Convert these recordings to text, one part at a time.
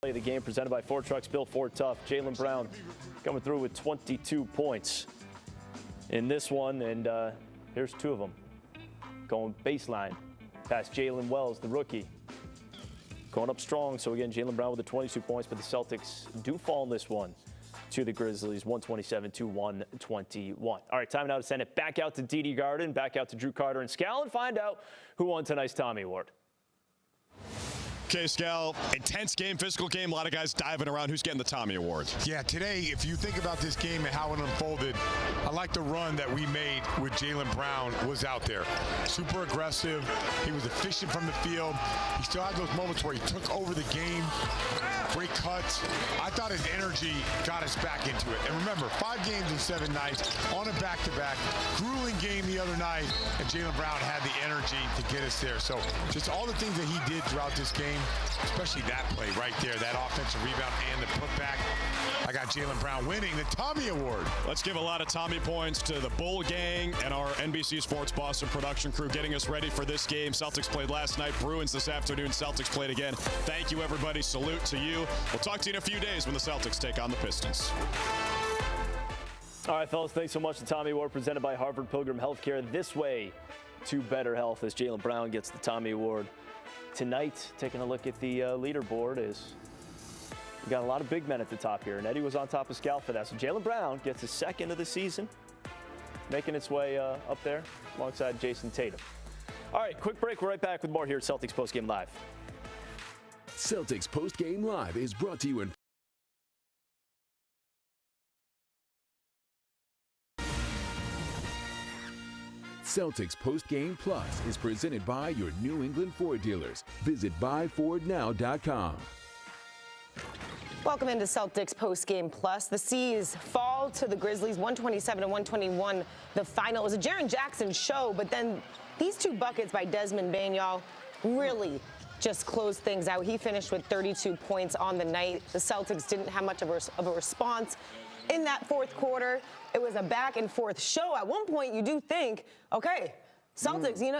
Play the game presented by Ford Trucks, Built Ford Tough. Jaylen Brown coming through with 22 points in this one, and here's two of them. Going baseline past Jalen Wells, the rookie. Going up strong, so again, Jaylen Brown with the 22 points, but the Celtics do fall in this one to the Grizzlies, 127-121. All right, time now to send it back out to D.D. Garden, back out to Drew Carter and Scal, and find out who won tonight's Tommy Award. Okay, Scal, intense game, physical game, a lot of guys diving around. Who's getting the Tommy Award? Yeah, today, if you think about this game and how it unfolded, I like the run that we made with Jaylen Brown was out there. Super aggressive. He was efficient from the field. He still had those moments where he took over the game. Great cuts. I thought his energy got us back into it. And remember, 5 games in 7 nights on a back-to-back. Grueling game the other night, and Jaylen Brown had the energy to get us there. So just all the things that he did throughout this game, especially that play right there, that offensive rebound and the putback. I got Jaylen Brown winning the Tommy Award. Let's give a lot of Tommy points to the Bull Gang and our NBC Sports Boston production crew getting us ready for this game. Celtics played last night, Bruins this afternoon, Celtics played again. Thank you, everybody. Salute to you. We'll talk to you in a few days when the Celtics take on the Pistons. All right, fellas, thanks so much. The Tommy Award presented by Harvard Pilgrim Healthcare. This way to better health as Jaylen Brown gets the Tommy Award. Tonight, taking a look at the leaderboard, is we got a lot of big men at the top here, and Eddie was on top of Scal for that. So Jaylen Brown gets his second of the season, making its way up there alongside Jason Tatum. All right, quick break. We're right back with more here at Celtics Postgame Live. Celtics Postgame Live is brought to you in Celtics Postgame Plus is presented by your New England Ford dealers. Visit buyfordnow.com. Welcome into Celtics Postgame Plus. The C's fall to the Grizzlies 127-121. The final was a Jaren Jackson show, but then these two buckets by Desmond Bane, y'all, really just closed things out. He finished with 32 points on the night. The Celtics didn't have much of a response in that fourth quarter. It was a back and forth show. At one point, you do think, okay, Celtics, you know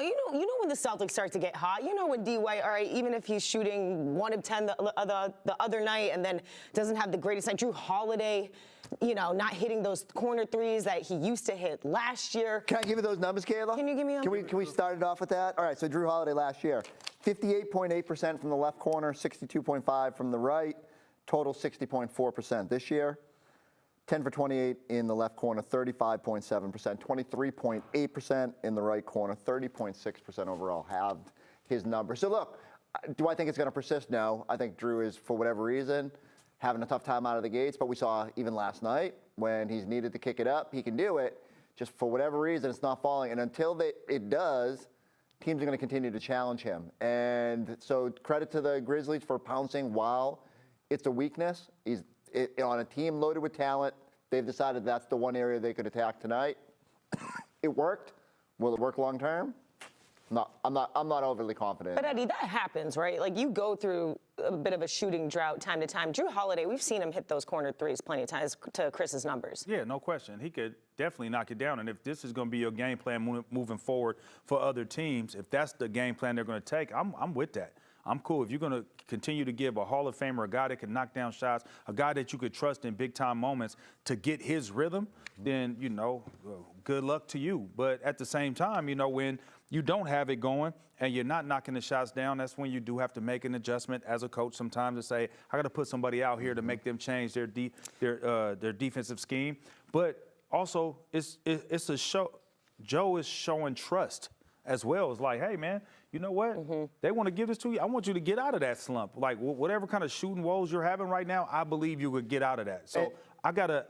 when the Celtics start to get hot. You know when D. White, all right, even if he's shooting 1 of 10 the other night and then doesn't have the greatest night. Drew Holiday, not hitting those corner threes that he used to hit last year. Can I give you those numbers, Kayla? Can you give me them? Can we start it off with that? All right, so Drew Holiday last year, 58.8% from the left corner, 62.5% from the right, total 60.4% this year. 10 for 28 in the left corner, 35.7%, 23.8% in the right corner, 30.6% overall halved his number. So look, do I think it's going to persist? No. I think Drew is, for whatever reason, having a tough time out of the gates, but we saw even last night when he's needed to kick it up, he can do it. Just for whatever reason, it's not falling. And until it does, teams are going to continue to challenge him. And so credit to the Grizzlies for pouncing while it's a weakness. On a team loaded with talent, they've decided that's the one area they could attack tonight. It worked. Will it work long term? No, I'm not overly confident. But Eddie, that happens, right? Like you go through a bit of a shooting drought time to time. Drew Holiday, we've seen him hit those corner threes plenty of times to Chris's numbers. Yeah, no question. He could definitely knock it down. And if this is going to be your game plan moving forward for other teams, if that's the game plan they're going to take, I'm with that. I'm cool. If you're going to continue to give a Hall of Famer, a guy that can knock down shots, a guy that you could trust in big-time moments to get his rhythm, then, good luck to you. But at the same time, when you don't have it going and you're not knocking the shots down, that's when you do have to make an adjustment as a coach sometimes to say, I got to put somebody out here to make them change their defensive scheme. But also, it's a show. Joe is showing trust as well. It's like, hey, man, you know what? They want to give this to you. I want you to get out of that slump. Like, whatever kind of shooting woes you're having right now, I believe you could get out of that. So I gotta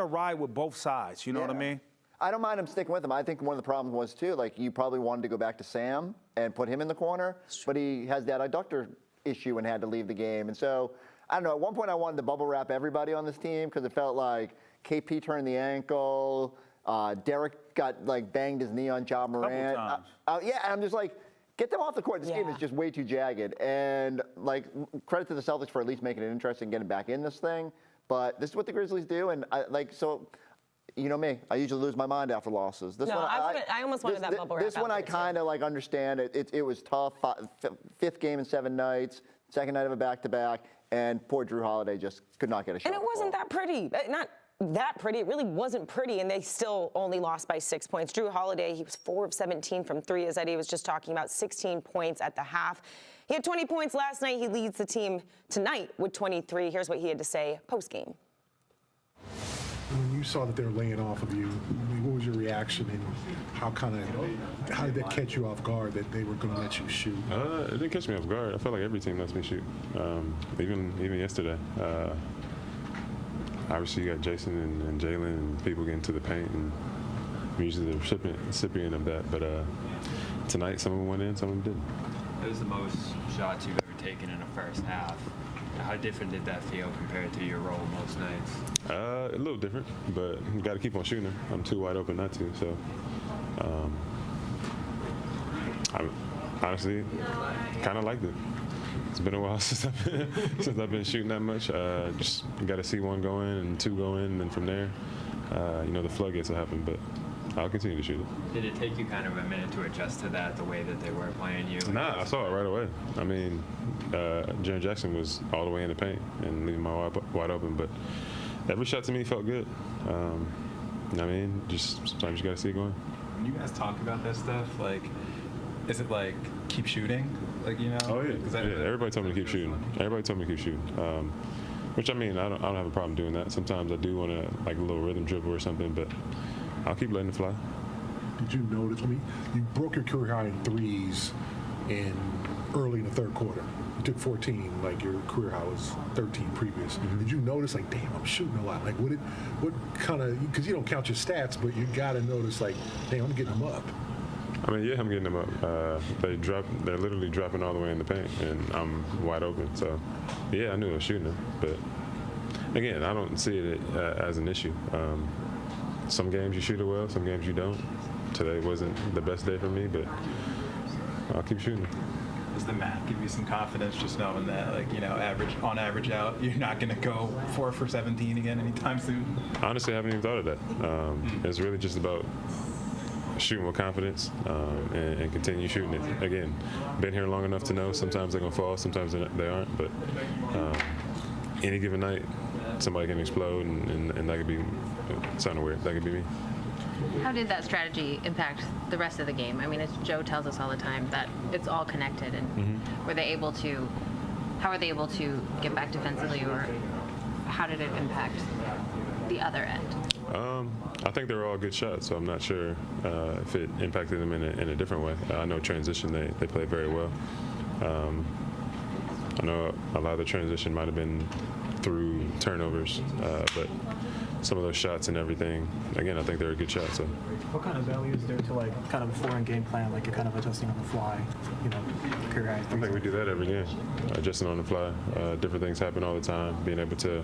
ride with both sides. You know what I mean? I don't mind him sticking with him. I think one of the problems was, too, like, you probably wanted to go back to Sam and put him in the corner, but he has that adductor issue and had to leave the game. And so, I don't know, at one point I wanted to bubble wrap everybody on this team because it felt like KP turned the ankle, Derek got, banged his knee on Ja Morant. And I'm just like, get them off the court. This game is just way too jagged. And, credit to the Celtics for at least making it interesting, getting back in this thing. But this is what the Grizzlies do. And, you know me, I usually lose my mind after losses. I almost wanted that bubble wrap. This one I kind of, understand. It was tough. 5th game in 7 nights, second night of a back-to-back. and poor Drew Holiday just could not get a shot. And it wasn't that pretty. Not that pretty. It really wasn't pretty, and they still only lost by 6 points. Drew Holiday, he was 4 of 17 from 3, as Eddie was just talking about, 16 points at the half. He had 20 points last night. He leads the team tonight with 23. Here's what he had to say post-game. When you saw that they were laying off of you, what was your reaction, and how did that catch you off guard that they were going to let you shoot? It didn't catch me off guard. I felt like every team lets me shoot, even yesterday. Obviously, you got Jason and Jalen and people getting to the paint, and I'm usually the recipient of that. But tonight, some of them went in, some of them didn't. It was the most shots you've ever taken in a first half. How different did that feel compared to your role most nights? A little different, but you got to keep on shooting them. I'm too wide open not to. So, I honestly kind of liked it. It's been a while since I've been shooting that much. Just got to see one go in and two go in, and then from there, the floodgates will happen. But I'll continue to shoot it. Did it take you kind of a minute to adjust to that, the way that they were playing you? Nah, I saw it right away. I mean, Jaren Jackson was all the way in the paint and leaving my wide open, but every shot to me felt good. Just sometimes you got to see it going. When you guys talk about that stuff, is it like keep shooting? Oh yeah. Everybody told me to keep shooting. Everybody told me to keep shooting. Which I don't have a problem doing that. Sometimes I do want to a little rhythm dribble or something, but I'll keep letting it fly. Did you notice, you broke your career high in threes early in the third quarter. You took 14, your career high was 13 previous. Mm-hmm. Did you notice, damn, I'm shooting a lot? What kind of, because you don't count your stats, but you got to notice, damn, I'm getting them up. Yeah, I'm getting them up. They're literally dropping all the way in the paint, and I'm wide open. So, yeah, I knew I was shooting them. But, again, I don't see it as an issue. Some games you shoot it well, some games you don't. Today wasn't the best day for me, but I'll keep shooting. Does the math give you some confidence just knowing that, on average out, you're not going to go 4 for 17 again anytime soon? Honestly, I haven't even thought of that. It's really just about shooting with confidence and continue shooting it. Again, been here long enough to know sometimes they're going to fall, sometimes they aren't, but any given night, somebody can explode, and that could be sounding weird. That could be me. How did that strategy impact the rest of the game? As Joe tells us all the time, that it's all connected, and how are they able to get back defensively, or how did it impact the other end? I think they were all good shots, so I'm not sure if it impacted them in a different way. I know transition, they played very well. I know a lot of the transition might have been through turnovers, but some of those shots and everything, again, I think they're a good shot. So, what kind of value is there to kind of a foreign game plan, you're kind of adjusting on the fly, career high? I think we do that every game, adjusting on the fly. Different things happen all the time. Being able to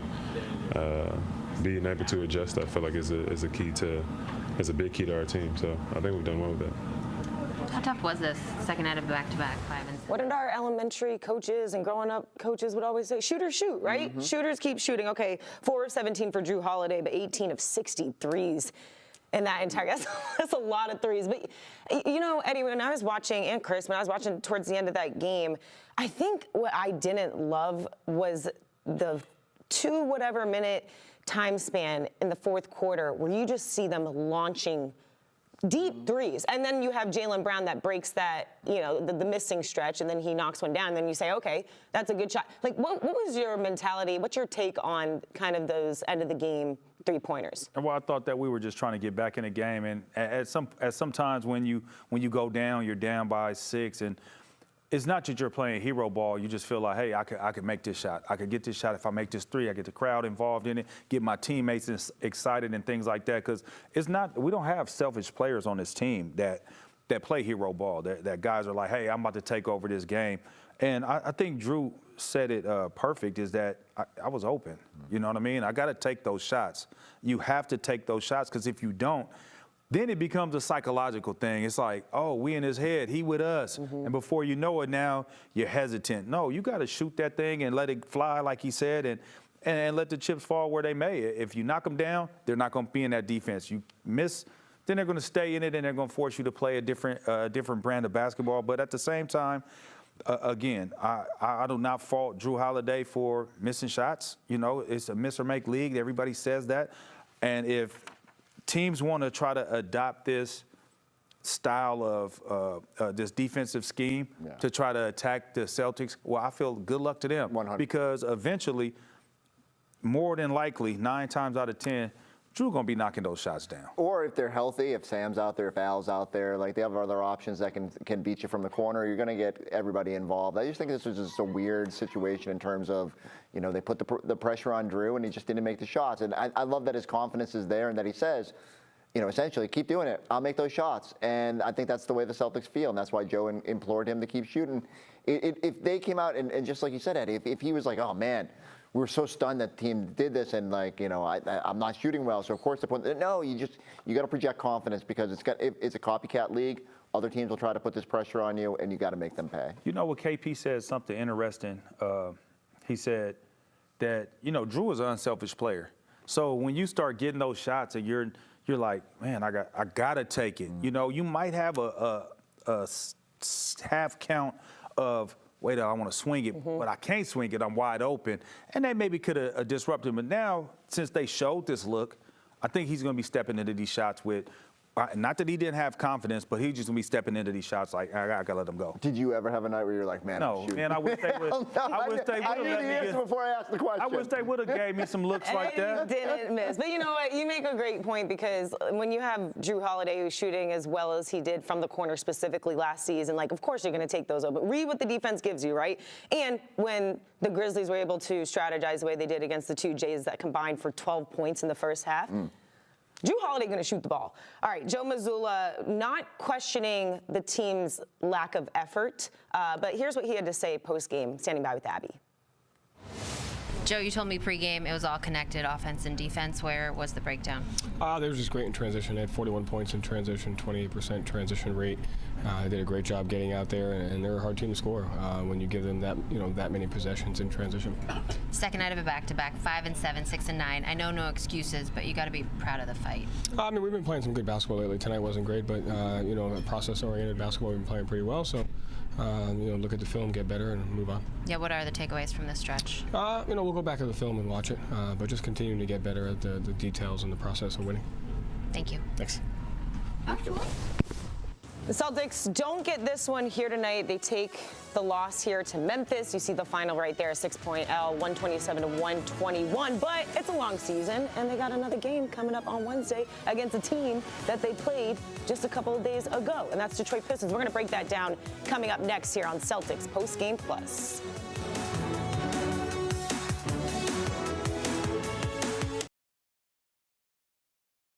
adjust, I feel like is a big key to our team. So I think we've done well with that. How tough was this second night of back-to-back 5 and 6? What did our elementary coaches and growing up coaches would always say? Shoot or shoot, right? Mm-hmm. Shooters keep shooting. Okay, 4 of 17 for Drew Holiday, but 18 of 60 threes in that entire, that's a lot of threes. But, Eddie, when I was watching, and Chris, when I was watching towards the end of that game, I think what I didn't love was the 2 whatever minute time span in the fourth quarter where you just see them launching deep threes. And then you have Jaylen Brown that breaks that, the missing stretch, and then he knocks one down. And then you say, okay, that's a good shot. What was your mentality? What's your take on kind of those end of the game 3-pointers? Well, I thought that we were just trying to get back in the game. And at some times when you go down, you're down by 6, and it's not that you're playing hero ball. You just feel like, hey, I could make this shot. I could get this shot if I make this 3. I get the crowd involved in it, get my teammates excited and things like that. Because we don't have selfish players on this team that play hero ball. That guys are like, hey, I'm about to take over this game. And I think Drew said it perfect, is that I was open. You know what I mean? I got to take those shots. You have to take those shots, because if you don't, then it becomes a psychological thing. It's like, oh, we in his head, he with us. Mm-hmm. And before you know it now, you're hesitant. No, you got to shoot that thing and let it fly, like he said, and let the chips fall where they may. If you knock them down, they're not going to be in that defense. You miss, then they're going to stay in it, and they're going to force you to play a different brand of basketball. But at the same time, again, I do not fault Drew Holiday for missing shots. You know, it's a miss or make league. Everybody says that. And if teams want to try to adopt this style of this defensive scheme to try to attack the Celtics, well, I feel good luck to them. 100. Because eventually, more than likely, 9 times out of 10, Drew going to be knocking those shots down. Or if they're healthy, if Sam's out there, if Al's out there, like they have other options that can beat you from the corner, you're going to get everybody involved. I just think this was just a weird situation in terms of, you know, they put the pressure on Drew and he just didn't make the shots. And I love that his confidence is there and that he says, you know, essentially, keep doing it. I'll make those shots. And I think that's the way the Celtics feel, and that's why Joe implored him to keep shooting. If they came out and just like you said, Eddie, if he was like, oh, man, we were so stunned that the team did this, and like, you know, I'm not shooting well, so of course the point. No, you got to project confidence because it's a copycat league. Other teams will try to put this pressure on you, and you got to make them pay. You know what, KP said something interesting. He said that, you know, Drew is an unselfish player. So when you start getting those shots and you're like, man, I gotta take it. You know, you might have a half count of, wait, I want to swing it, but I can't swing it. I'm wide open. And that maybe could have disrupted him. But now, since they showed this look, I think he's going to be stepping into these shots with, not that he didn't have confidence, but he's just going to be stepping into these shots like, I got to let them go. Did you ever have a night where you're like, man, no, man, I wish they would. I wish they would have let me before I asked the question. I wish they would have gave me some looks like that. Didn't miss. But you know what? You make a great point because when you have Drew Holiday who's shooting as well as he did from the corner specifically last season, like, of course you're going to take those up. But read what the defense gives you, right? And when the Grizzlies were able to strategize the way they did against the two Jays that combined for 12 points in the first half, Drew Holiday going to shoot the ball. All right, Joe Mazzulla not questioning the team's lack of effort, but here's what he had to say post-game, standing by with Abby. Joe, you told me pregame it was all connected, offense and defense. Where was the breakdown? They were just great in transition. They had 41 points in transition, 28% transition rate. They did a great job getting out there, and they're a hard team to score when you give them that many possessions in transition. Second night of a back-to-back, 5-7, 6-9. I know no excuses, but you got to be proud of the fight. I mean, we've been playing some good basketball lately. Tonight wasn't great, but process-oriented basketball we've been playing pretty well. So. Look at the film, get better, and move on. Yeah, what are the takeaways from this stretch? We'll go back to the film and watch it, but just continuing to get better at the details and the process of winning. Thank you. Thanks. The Celtics don't get this one here tonight. They take the loss here to Memphis. You see the final right there, 6-point L, 127-121. But it's a long season, and they got another game coming up on Wednesday against a team that they played just a couple of days ago, and that's Detroit Pistons. We're going to break that down coming up next here on Celtics Post Game Plus.